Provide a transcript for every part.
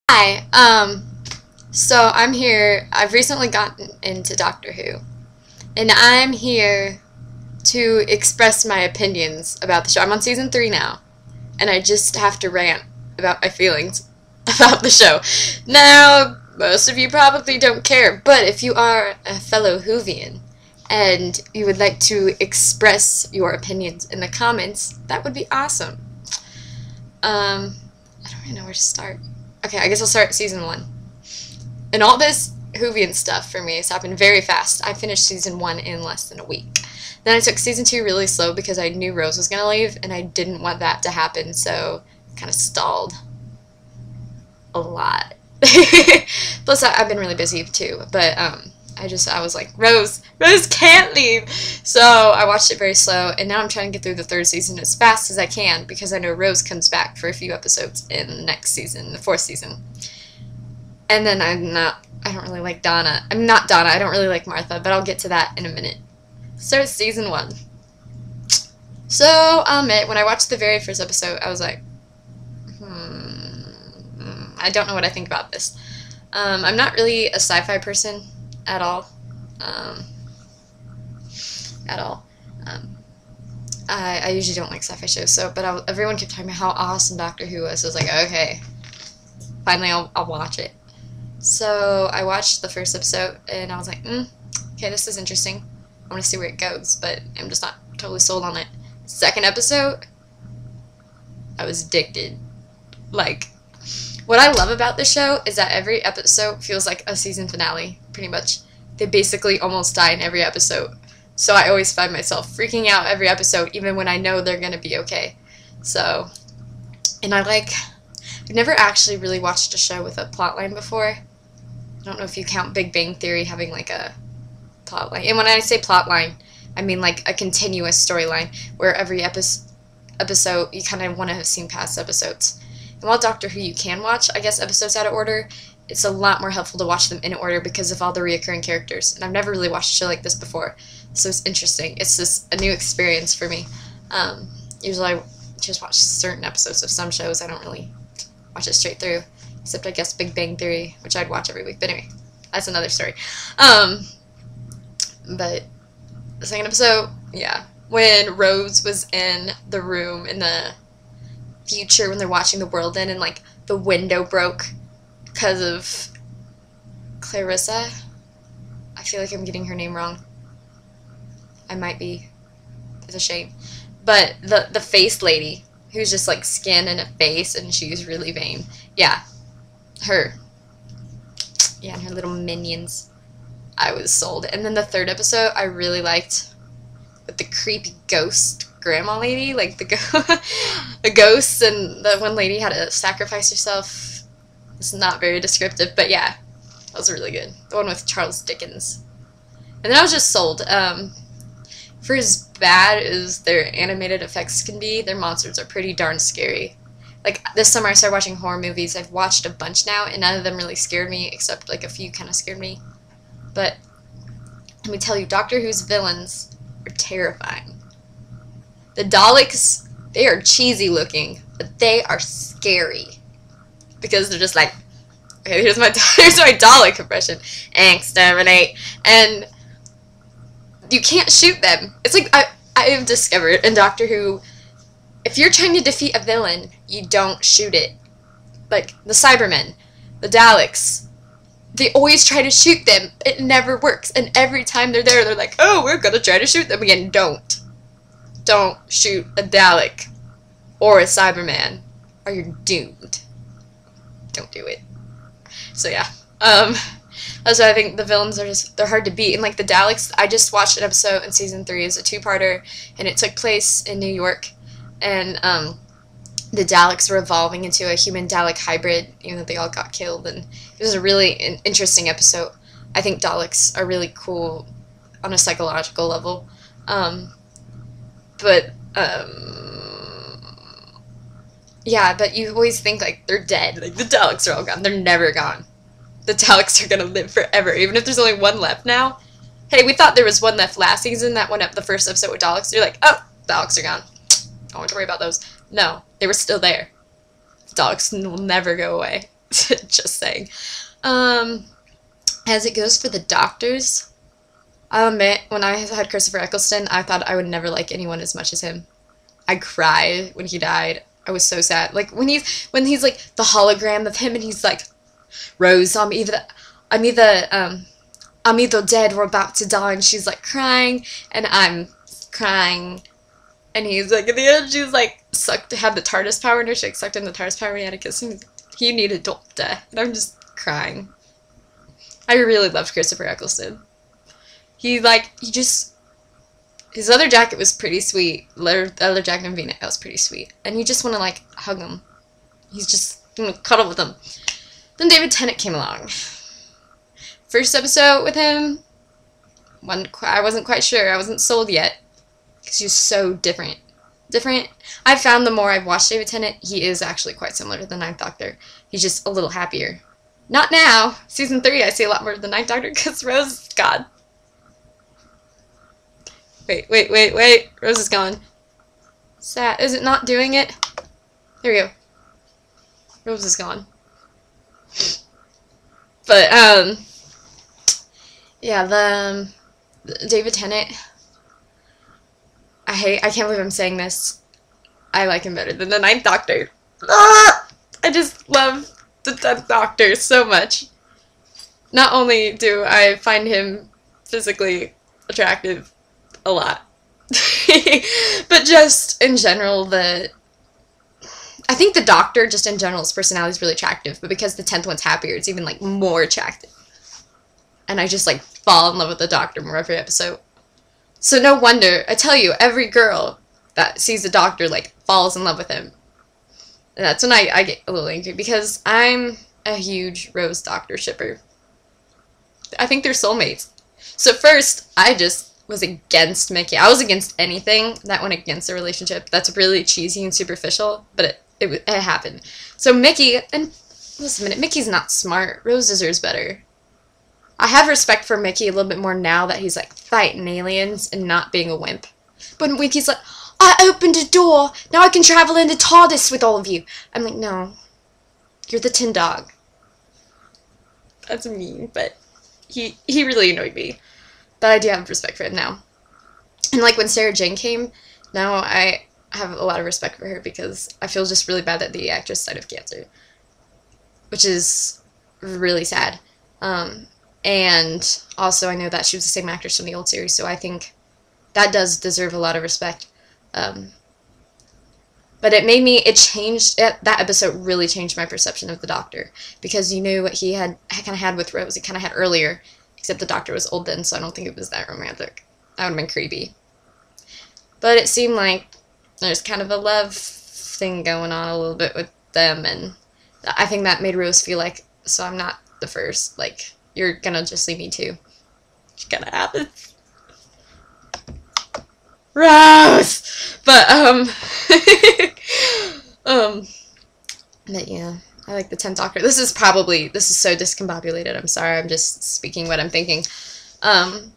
Hi, so I'm here. I've recently gotten into Doctor Who, and I'm here to express my opinions about the show. I'm on season 3 now, and I just have to rant about my feelings about the show. Now, most of you probably don't care, but if you are a fellow Whovian and you would like to express your opinions in the comments, that would be awesome. I don't really know where to start. Okay, I guess I'll start season 1. And all this Whovian stuff for me has happened very fast. I finished season 1 in less than a week. Then I took season 2 really slow because I knew Rose was going to leave, and I didn't want that to happen, so kind of stalled a lot. Plus, I've been really busy too, but I was like, Rose can't leave! So I watched it very slow, and now I'm trying to get through the 3rd season as fast as I can, because I know Rose comes back for a few episodes in the next season, the 4th season. And then I don't really like Donna. I'm not Donna, I don't really like Martha, but I'll get to that in a minute. Start season 1. So, I'll admit, when I watched the very first episode, I was like, I don't know what I think about this. I'm not really a sci-fi person at all. I usually don't like sci-fi shows, but everyone kept talking about how awesome Doctor Who was, so I was like, okay, finally I'll watch it. So I watched the first episode, and I was like, okay, this is interesting. I want to see where it goes, but I'm just not totally sold on it. Second episode, I was addicted. Like, what I love about this show is that every episode feels like a season finale, pretty much. They basically almost die in every episode. So I always find myself freaking out every episode, even when I know they're going to be okay. So, and I've never actually really watched a show with a plotline before. I don't know if you count Big Bang Theory having like a plotline. And when I say plotline, I mean like a continuous storyline where every episode you kind of want to have seen past episodes. And while Doctor Who you can watch, I guess, episodes out of order, it's a lot more helpful to watch them in order because of all the reoccurring characters. And I've never really watched a show like this before, so it's interesting. It's just a new experience for me. Usually I just watch certain episodes of some shows. I don't really watch it straight through, except I guess Big Bang Theory, which I'd watch every week. But anyway, that's another story. But the second episode, yeah, when Rose was in the room in the future when they're watching the world end, and like the window broke because of Clarissa. I feel like I'm getting her name wrong. I might be. It's a shame. But the face lady, who's just like skin and a face, and she's really vain. Yeah, her. Yeah, and her little minions. I was sold. And then the 3rd episode I really liked, with the creepy ghost grandma lady, like the ghosts, and the one lady had to sacrifice herself. It's not very descriptive, but yeah, that was really good. The one with Charles Dickens. And then I was just sold. For as bad as their animated effects can be, their monsters are pretty darn scary. Like, this summer I started watching horror movies. I've watched a bunch now, and none of them really scared me, except like a few kind of scared me. But let me tell you, Doctor Who's villains are terrifying. The Daleks, they are cheesy looking, but they are scary. Because they're just like, okay, here's my Dalek impression. Exterminate. And you can't shoot them. It's like, I have discovered in Doctor Who, if you're trying to defeat a villain, you don't shoot it. Like, the Cybermen, the Daleks, they always try to shoot them. It never works. And every time they're there, they're like, oh, we're gonna try to shoot them again. Don't shoot a Dalek or a Cyberman, or you're doomed. Don't do it. So yeah, that's why I think the villains are they're hard to beat. And like the Daleks, I just watched an episode in season 3. It's a 2-parter, and it took place in New York, and the Daleks were evolving into a human-Dalek hybrid, even though they all got killed, and it was a really interesting episode. I think Daleks are really cool on a psychological level. Yeah, but you always think, like, they're dead. Like, the Daleks are all gone. They're never gone. The Daleks are gonna live forever, even if there's only one left now. Hey, we thought there was one left last season, that one up the first episode with Daleks. You're like, oh, Daleks are gone. Don't have to worry about those. No, they were still there. Daleks will never go away. Just saying. As it goes for the doctors, I'll admit, when I had Christopher Eccleston, I thought I would never like anyone as much as him. I cried when he died. I was so sad. Like, when he's like, the hologram of him, and he's like, Rose, I'm either dead or about to die, and she's like crying, and I'm crying, and he's like, at the end, she's like, had the TARDIS power in her, she like, sucked in the TARDIS power, and he had to kiss him. He needed a doctor, and I'm just crying. I really loved Christopher Eccleston. His leather jacket was pretty sweet. Leather jacket and V-neck, that was pretty sweet. And you just want to, like, hug him. He's just, cuddle with him. Then David Tennant came along. First episode with him, I wasn't quite sure. I wasn't sold yet. Because he was so different. I've found the more I've watched David Tennant, he is actually quite similar to the Ninth Doctor. He's just a little happier. Not now. Season 3, I see a lot more of the Ninth Doctor because Rose is gone. Wait. Rose is gone. Sad. Is it not doing it? There we go. Rose is gone. But, yeah, the David Tennant, I can't believe I'm saying this. I like him better than the Ninth Doctor. Ah! I just love the 10th Doctor so much. Not only do I find him physically attractive a lot, but just in general, I think the Doctor, just in general, his personality is really attractive, but because the 10th one's happier, it's even, like, more attractive. And I just, like, fall in love with the Doctor more every episode. So no wonder, I tell you, every girl that sees the Doctor, like, falls in love with him. And that's when I get a little angry, because I'm a huge Rose Doctor shipper. I think they're soulmates. So first, I just was against Mickey. I was against anything that went against a relationship. That's really cheesy and superficial, but it happened. So Mickey, and listen a minute, Mickey's not smart. Rose deserves better. I have respect for Mickey a little bit more now that he's, like, fighting aliens and not being a wimp. But Mickey's like, I opened a door, now I can travel into TARDIS with all of you. I'm like, no. You're the tin dog. That's mean, but he really annoyed me. But I do have respect for him now. And, like, when Sarah Jane came, now I have a lot of respect for her because I feel just really bad that the actress died of cancer. Which is really sad. And also I know that she was the same actress from the old series, so I think that does deserve a lot of respect. But it changed, that episode really changed my perception of the Doctor. Because you knew what he kind of had with Rose, he kind of had earlier, except the Doctor was old then, so I don't think it was that romantic. That would have been creepy. But it seemed like there's kind of a love thing going on a little bit with them, and I think that made Rose feel like, so I'm not the first, like, you're gonna just leave me too. It's gonna happen. Rose! But, but yeah, I like the 10th Doctor. This is so discombobulated, I'm sorry, I'm just speaking what I'm thinking. And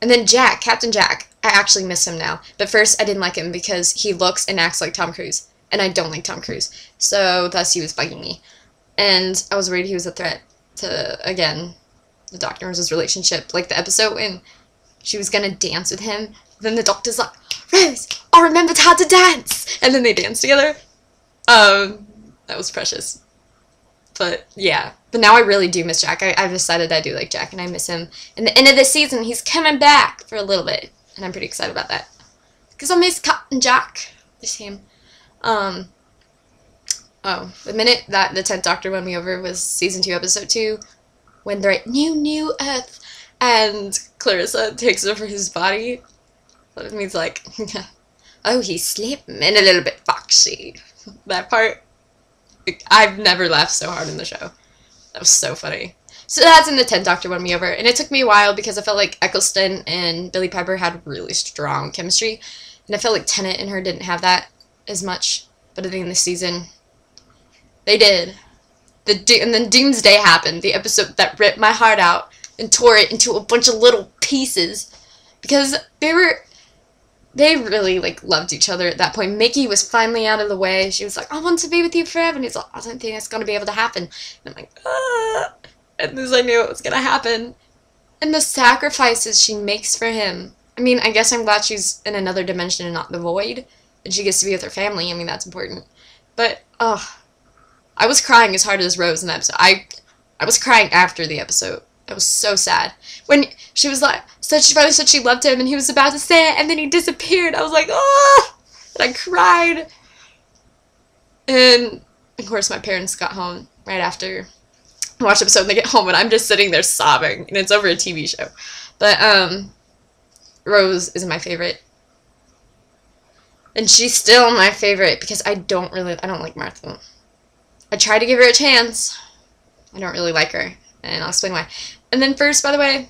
then Jack, Captain Jack, I actually miss him now. But first, I didn't like him because he looks and acts like Tom Cruise. And I don't like Tom Cruise. So, thus he was bugging me. And I was worried he was a threat to, again, the Doctor and Rose's relationship. Like the episode when she was gonna dance with him. Then the Doctor's like, Rose, I remembered how to dance! And then they dance together. That was precious. But, yeah. But now I really do miss Jack. I've decided I do like Jack, and I miss him. In the end of this season, he's coming back for a little bit. And I'm pretty excited about that. Because I miss Captain Jack. Miss him. Oh, the minute that the 10th Doctor won me over was Season 2, Episode 2. When they're at New Earth. And Clarissa takes over his body. But he's like, oh, he's slim and a little bit foxy. That part, I've never laughed so hard in the show. That was so funny. So that's when the 10th Doctor won me over. And it took me a while because I felt like Eccleston and Billie Piper had really strong chemistry. And I felt like Tennant and her didn't have that as much. But at the end of the season, they did. And then Doomsday happened. The episode that ripped my heart out and tore it into a bunch of little pieces. Because they really, like, loved each other at that point. Mickey was finally out of the way. She was like, I want to be with you forever. And he's like, I don't think that's going to be able to happen. And I'm like, ah. And as I knew it was going to happen. And the sacrifices she makes for him. I mean, I guess I'm glad she's in another dimension and not the void. And she gets to be with her family. I mean, that's important. But, I was crying as hard as Rose in that episode. I was crying after the episode. I was so sad. When she was like, she finally said she loved him, and he was about to say it, and then he disappeared. I was like, oh! And I cried. And, of course, my parents got home right after I watched the episode, and they get home, and I'm just sitting there sobbing, and it's over a TV show. But, Rose is my favorite. And she's still my favorite, because I don't like Martha. I tried to give her a chance. I don't really like her, and I'll explain why. And then first, by the way,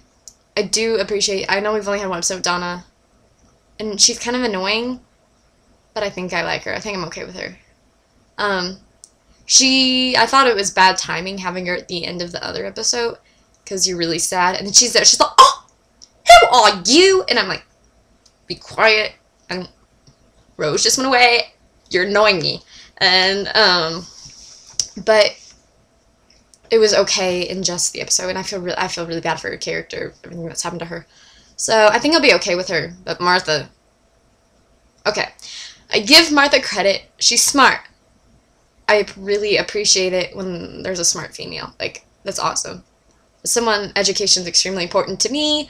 I do appreciate, I know we've only had one episode of Donna, and she's kind of annoying, but I think I like her. I think I'm okay with her. I thought it was bad timing having her at the end of the other episode, because you're really sad, and then she's there, she's like, oh, who are you? And I'm like, be quiet, and Rose just went away, you're annoying me. And, but it was okay in just the episode, and I feel really bad for her character, everything that's happened to her. So I think I'll be okay with her. But Martha, okay, I give Martha credit. She's smart. I really appreciate it when there's a smart female. Like, that's awesome. As someone, education's extremely important to me.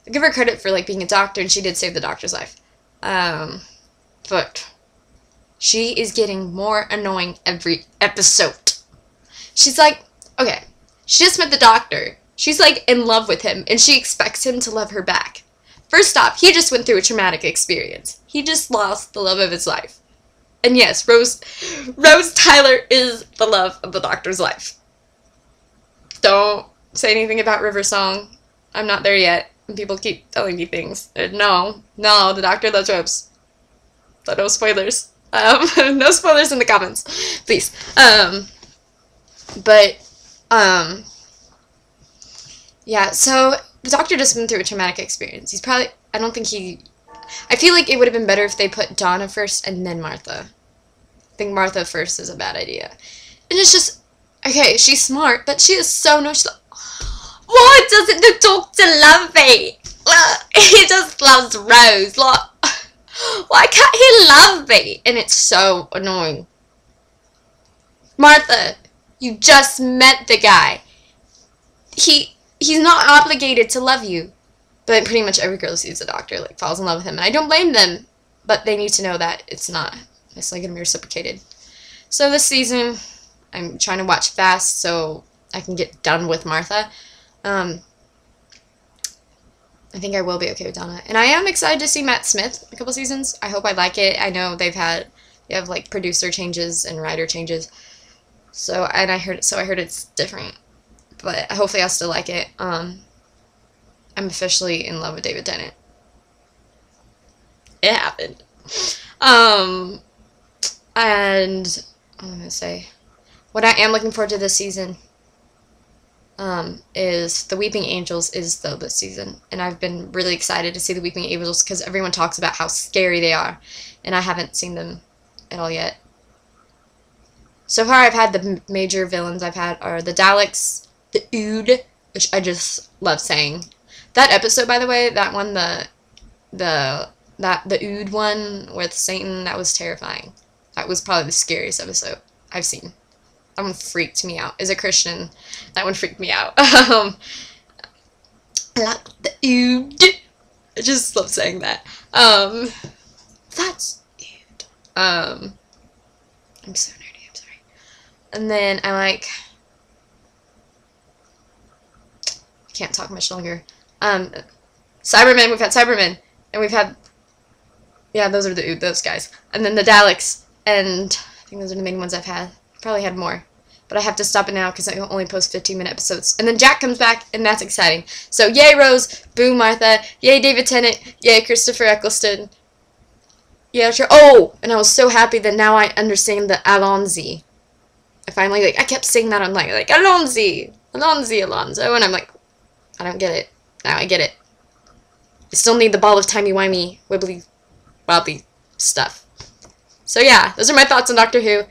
I give her credit for, like, being a doctor, and she did save the doctor's life. But she is getting more annoying every episode. She's like, okay, she just met the doctor. She's, like, in love with him, and she expects him to love her back. First off, he just went through a traumatic experience. He just lost the love of his life. And yes, Rose Tyler is the love of the doctor's life. Don't say anything about River Song. I'm not there yet. And people keep telling me things. No, the doctor loves Rose. So no spoilers. No spoilers in the comments, please. Yeah, so the doctor just went through a traumatic experience. He's probably, I feel like it would have been better if they put Donna first and then Martha. I think Martha first is a bad idea. And it's just, okay, she's smart, but she is so no, she's like, why doesn't the doctor love me? He just loves Rose. Why can't he love me? And it's so annoying. Martha, you just met the guy. He's not obligated to love you. But pretty much every girl who sees the doctor, like, falls in love with him. And I don't blame them. But they need to know that it's not necessarily going to be reciprocated. So this season, I'm trying to watch fast so I can get done with Martha. I think I will be okay with Donna. And I am excited to see Matt Smith a couple seasons. I hope I like it. I know they have like producer changes and writer changes. So I heard it's different. But hopefully I'll still like it. I'm officially in love with David Tennant. It happened. And what am I gonna say? What I am looking forward to this season is The Weeping Angels this season. And I've been really excited to see The Weeping Angels because everyone talks about how scary they are. And I haven't seen them at all yet. So far I've had the major villains I've had are the Daleks, the Ood, which I just love saying. That episode, by the way, that one, the Ood one with Satan, that was terrifying. That was probably the scariest episode I've seen. That one freaked me out. As a Christian, that one freaked me out. I like the Ood. I just love saying that. That's Ood. I'm so nerdy, I'm sorry. And then I like... I can't talk much longer. Cybermen, we've had Cybermen. And we've had... Yeah, those are those guys. And then the Daleks. And I think those are the main ones I've had. Probably had more. But I have to stop it now because I only post 15-minute episodes. And then Jack comes back, and that's exciting. So, yay Rose, boo Martha, yay David Tennant, yay Christopher Eccleston. Yeah, sure. Oh! And I was so happy that now I understand the Alonzi. I finally, I kept saying that online, Alonzi! Alonzo. And I'm like, I don't get it. Now I get it. I still need the ball of timey-wimey, wibbly, probably stuff. So yeah, those are my thoughts on Doctor Who.